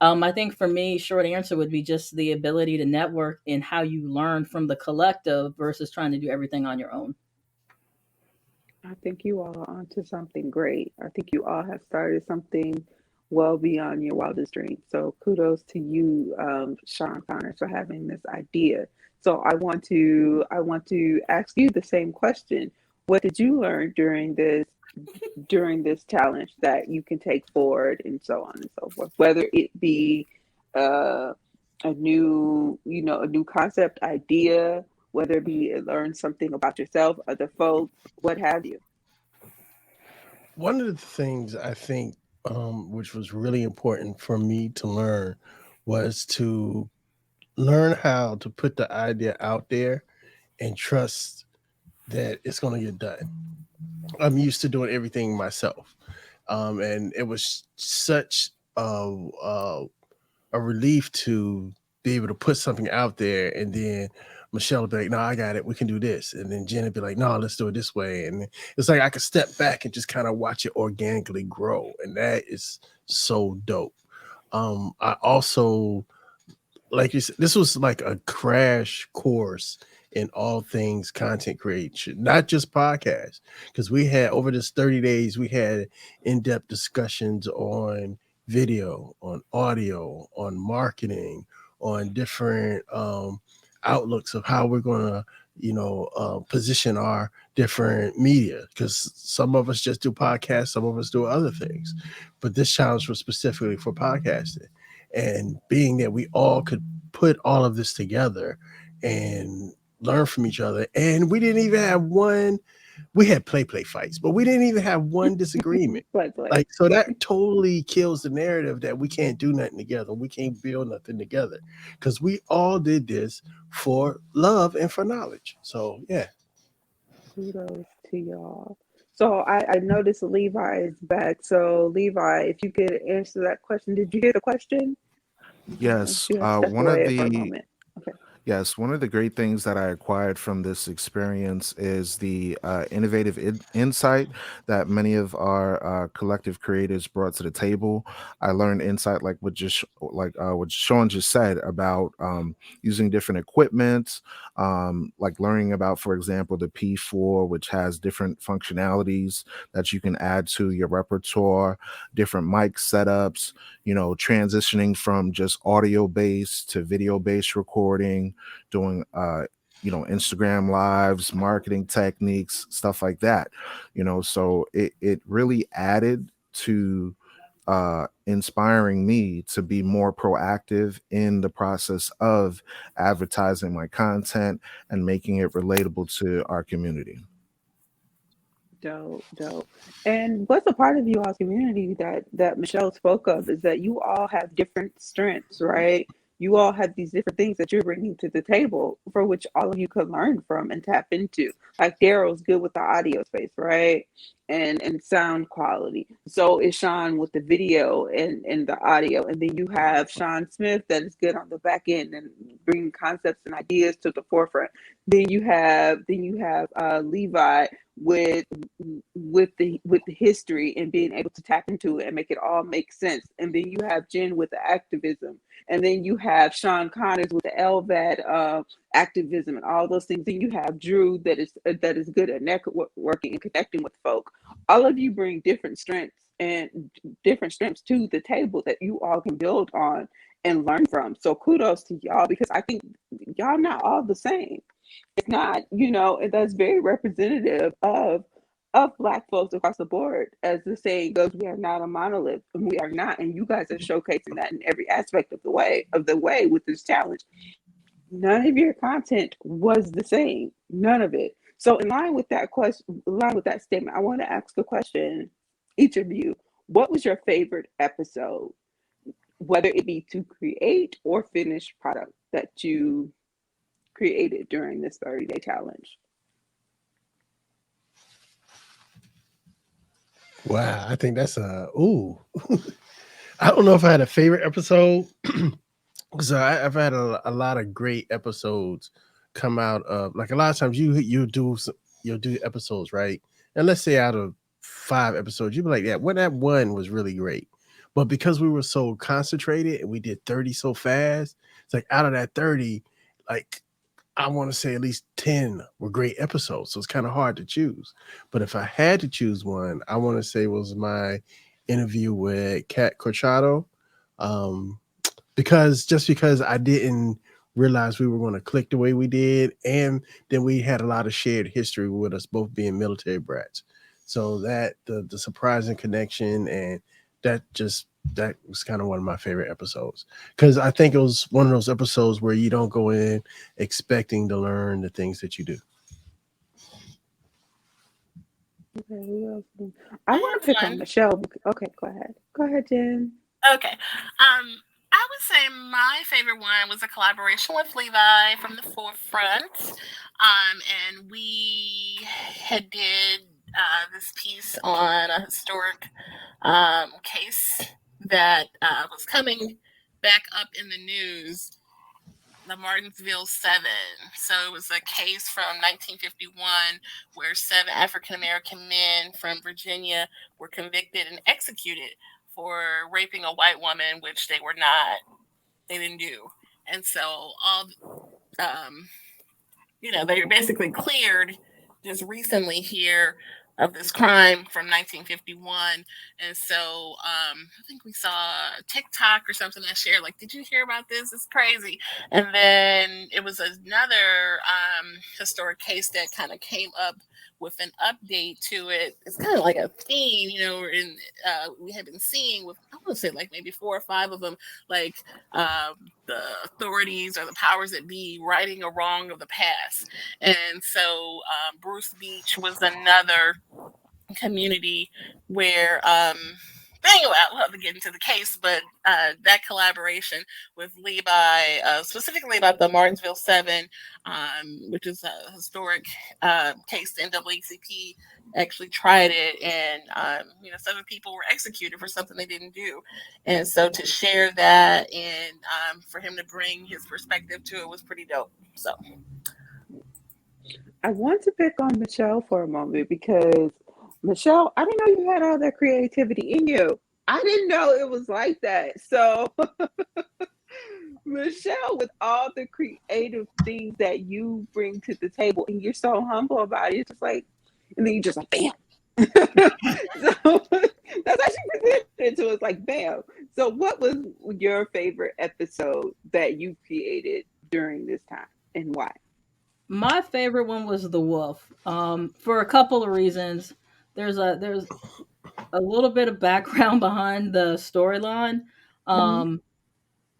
I think for me, short answer would be just the ability to network and how you learn from the collective versus trying to do everything on your own. I think you all are onto something great. I think you all have started something well beyond your wildest dreams. So kudos to you, Sean Connors, for having this idea. So I want to ask you the same question. What did you learn during this challenge that you can take forward, and so on and so forth? Whether it be uh, a new concept idea, whether it be learn something about yourself, other folks, what have you. One of the things I think, which was really important for me to learn, was to learn how to put the idea out there and trust that it's going to get done. I'm used to doing everything myself, and it was such a relief to be able to put something out there, and then Michelle would be like, "No, I got it. We can do this," and then Jen would be like, "No, let's do it this way." And it's like I could step back and just kind of watch it organically grow, and that is so dope. I also, like you said, this was like a crash course in all things content creation, not just podcasts. Because we had over this 30 days, we had in-depth discussions on video, on audio, on marketing, on different outlooks of how we're going to, position our different media. Because some of us just do podcasts, some of us do other things. But this challenge was specifically for podcasting. And being that we all could put all of this together and learn from each other. And we didn't even have we had play fights, but we didn't even have one disagreement. Like, Like, so that totally kills the narrative that we can't do nothing together. We can't build nothing together, because we all did this for love and for knowledge. So yeah. kudos to y'all. So I noticed Levi is back. So Levi, if you could answer that question, did you hear the question? Yes, You have stepped one of away for a the moment. Okay. Yes, one of the great things that I acquired from this experience is the innovative insight that many of our collective creators brought to the table. I learned insight what Sean just said about using different equipment, like learning about, for example, the P4, which has different functionalities that you can add to your repertoire, different mic setups, transitioning from just audio based to video based recording, doing Instagram lives, marketing techniques, stuff like that. So it really added to inspiring me to be more proactive in the process of advertising my content and making it relatable to our community. Dope, dope. And what's a part of you all's community that Michelle spoke of is that you all have different strengths, right? you all have these different things that you're bringing to the table for which all of you could learn from and tap into. Like Daryl's good with the audio space, right? And sound quality. So is Sean with the video and the audio. And then you have Sean Smith that is good on the back end and bringing concepts and ideas to the forefront. Then you have Levi with the history and being able to tap into it and make it all make sense. And then you have Jen with the activism, and then you have Sean Connors with the LVAD activism and all those things. Then you have Drew that is good at networking and connecting with folk. All of you bring different strengths to the table that you all can build on and learn from. So kudos to y'all, because I think y'all not all the same. It's not, and that's very representative of Black folks across the board. As the saying goes, we are not a monolith, and we are not. And you guys are showcasing that in every aspect of the way with this challenge. None of your content was the same. None of it. So in line with that statement, I want to ask the question, each of you, what was your favorite episode, whether it be to create or finish product that you created during this 30-day challenge? Wow, I think that's ooh. I don't know if I had a favorite episode, because I've had a lot of great episodes come out of, like, a lot of times you'll do episodes, right? And let's say out of 5 episodes, you'll be like, yeah, well, that one was really great. But because we were so concentrated and we did 30 so fast, it's like out of that 30, like, I want to say at least 10 were great episodes. So it's kind of hard to choose. But if I had to choose one, I want to say was my interview with Kat Corchado. Because I didn't realize we were going to click the way we did. And then we had a lot of shared history with us both being military brats. So that the surprising connection, and that was kind of one of my favorite episodes, because I think it was one of those episodes where you don't go in expecting to learn the things that you do. Okay, I want to pick on Michelle. Okay, go ahead, Jen. Okay. I would say my favorite one was a collaboration with Levi from the Forefront. And we had did this piece on a historic case that was coming back up in the news, the Martinsville 7. So it was a case from 1951 where 7 African-American men from Virginia were convicted and executed for raping a white woman, which they didn't do. And so they were basically cleared just recently here of this crime from 1951. And so I think we saw TikTok or something that shared, like, did you hear about this? It's crazy. And then it was another historic case that kind of came up with an update to it. It's kind of like a theme, we have been seeing with, I would say, like maybe 4 or 5 of them, like the authorities or the powers that be righting a wrong of the past. And so Bruce Beach was another community where anyway, I'll have to get into the case, but that collaboration with Levi, specifically about the Martinsville 7, which is a historic case, the NAACP actually tried it, and 7 people were executed for something they didn't do. And so to share that and for him to bring his perspective to it was pretty dope. So I want to pick on Michelle for a moment, because Michelle, I didn't know you had all that creativity in you. I didn't know it was like that. So Michelle, with all the creative things that you bring to the table, and you're so humble about it, it's just like, and then you just like, bam. So that's how she presented it to us, like, bam. So what was your favorite episode that you created during this time, and why? My favorite one was The Wolf, for a couple of reasons. There's a little bit of background behind the storyline, and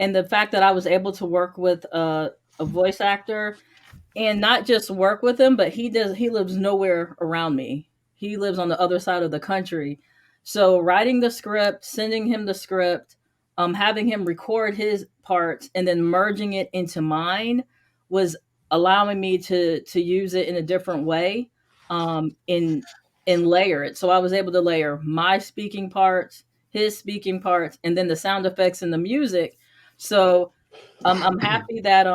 the fact that I was able to work with a voice actor, and not just work with him, but he lives nowhere around me. He lives on the other side of the country. So writing the script, sending him the script, having him record his parts and then merging it into mine was allowing me to use it in a different way, in layer it. So I was able to layer my speaking parts, his speaking parts, and then the sound effects and the music. So I'm happy that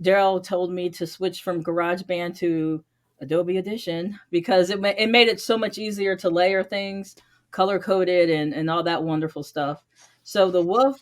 Daryl told me to switch from GarageBand to Adobe Audition, because it made it so much easier to layer things, color coded, and all that wonderful stuff. So the Wolf,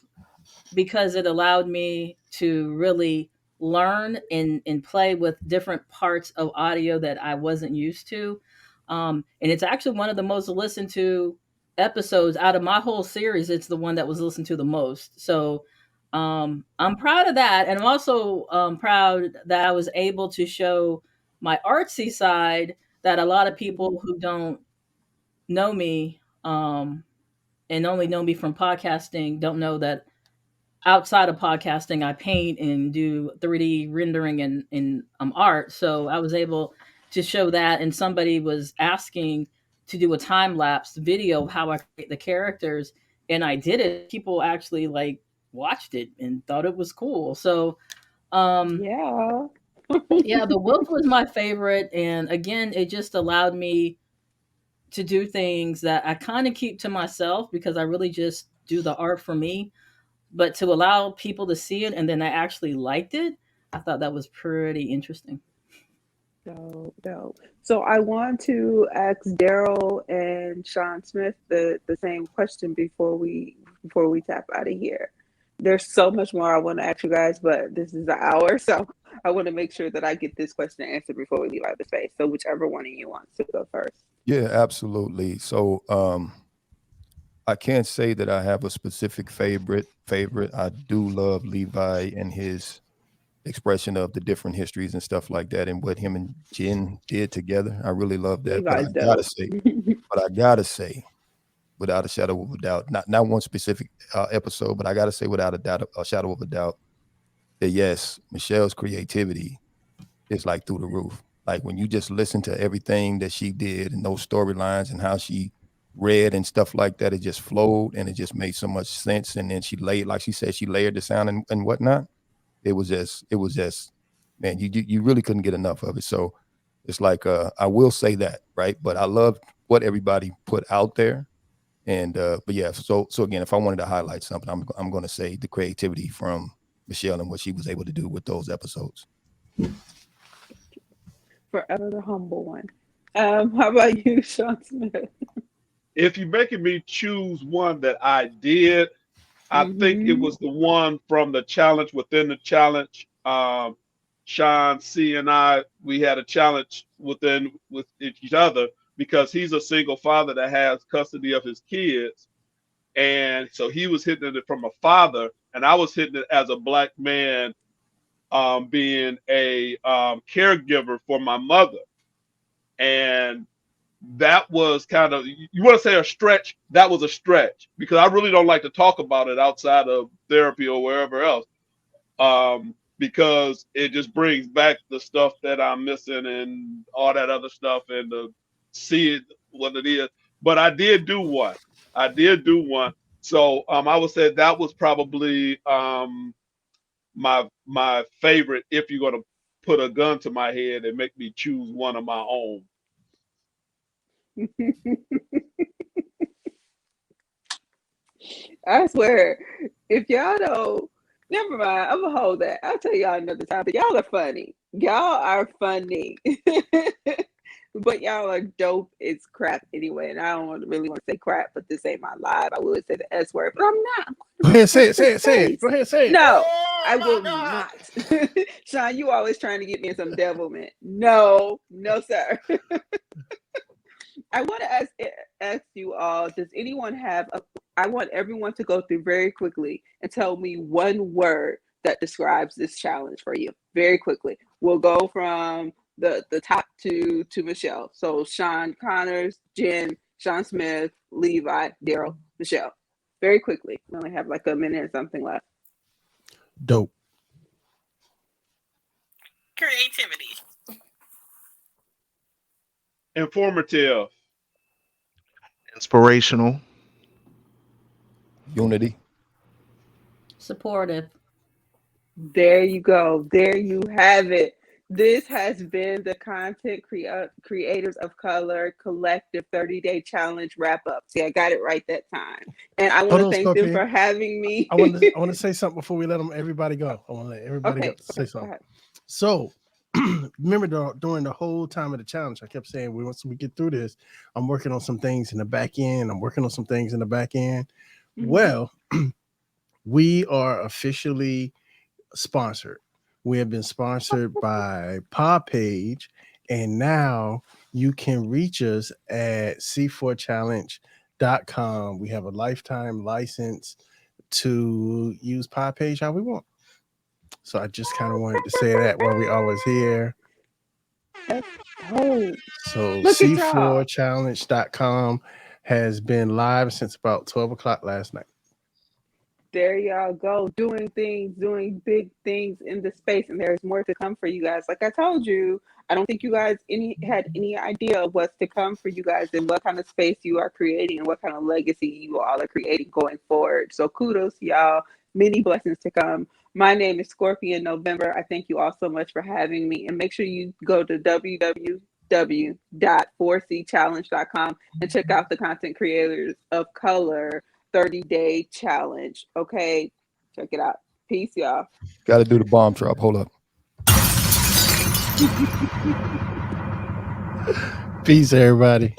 because it allowed me to really learn and play with different parts of audio that I wasn't used to. And it's actually one of the most listened to episodes out of my whole series. It's the one that was listened to the most. So I'm proud of that. And I'm also proud that I was able to show my artsy side that a lot of people who don't know me, and only know me from podcasting, don't know that outside of podcasting, I paint and do 3D rendering and art. So I was able to show that, and somebody was asking to do a time lapse video of how I create the characters, and I did it. People actually like watched it and thought it was cool. So Yeah. yeah, the Wolf was my favorite, and again, it just allowed me to do things that I kind of keep to myself because I really just do the art for me, but to allow people to see it and then I actually liked it, I thought that was pretty interesting. Dope. So I want to ask Daryl and Sean Smith the same question before we tap out of here. There's so much more I want to ask you guys, but this is an hour, so I want to make sure that I get this question answered before we leave out the space. So whichever one of you wants to go first. Yeah, absolutely. So I can't say that I have a specific favorite. I do love Levi and his expression of the different histories and stuff like that, and what him and Jen did together. I really love that. Levi's But I gotta say, without a shadow of a doubt, not one specific episode, but I gotta say without a shadow of a doubt, that yes, Michelle's creativity is like through the roof. Like when you just listen to everything that she did and those storylines and how she read and stuff like that, it just flowed and it just made so much sense. And then she laid, like she said, she layered the sound and whatnot. It was just, man, you really couldn't get enough of it. So it's like, I will say that, right? But I love what everybody put out there. And, but yeah, so again, if I wanted to highlight something, I'm going to say the creativity from Michelle and what she was able to do with those episodes. Forever the humble one. How about you, Sean Smith? If you're making me choose one that I did, I think it was the one from the challenge within the challenge. Sean C and I, we had a challenge with each other because he's a single father that has custody of his kids. And so he was hitting it from a father, and I was hitting it as a Black man, being a caregiver for my mother. And that was kind of, you want to say a stretch, that was a stretch because I really don't like to talk about it outside of therapy or wherever else, because it just brings back the stuff that I'm missing and all that other stuff and to see it what it is. But I did do one. So I would say that was probably my favorite if you're going to put a gun to my head and make me choose one of my own. I swear, if y'all don't, never mind. I'm gonna hold that. I'll tell y'all another time. But y'all are funny. But y'all are dope. It's crap anyway. And I don't really want to say crap, but this ain't my live. I would say the S word, but I'm not. Go ahead, say it. Go ahead, say it. No, I will not. Sean, you always trying to get me in some devilment. No, sir. I want to ask you all, does anyone have I want everyone to go through very quickly and tell me one word that describes this challenge for you. Very quickly. We'll go from the top to Michelle. So Sean Connors, Jen, Sean Smith, Levi, Daryl, Michelle. Very quickly. We only have like a minute and something left. Dope. Creativity. Informative. Inspirational. Unity. Supportive. There you go. There you have it. This has been the Content Creators of Color Collective 30-Day Challenge wrap up. See, I got it right that time. And I want to thank them for having me. I want to say something before we let everybody go. I want to let everybody say something. So remember during the whole time of the challenge, I kept saying, once we get through this, I'm working on some things in the back end. Mm-hmm. Well, we are officially sponsored. We have been sponsored by Podpage, and now you can reach us at C4Challenge.com. We have a lifetime license to use Podpage how we want. So I just kind of wanted to say that while we always here. So C4Challenge.com has been live since about 12 o'clock last night. There y'all go, doing big things in the space, and there's more to come for you guys. Like I told you, I don't think you guys had any idea of what's to come for you guys and what kind of space you are creating and what kind of legacy you all are creating going forward. So kudos to y'all, many blessings to come. My name is Scorpion November. I thank you all so much for having me, and make sure you go to www.4cchallenge.com and check out the Content Creators of Color 30-Day Challenge. Okay, check it out. Peace, y'all. Got to do the bomb drop. Hold up. Peace, everybody.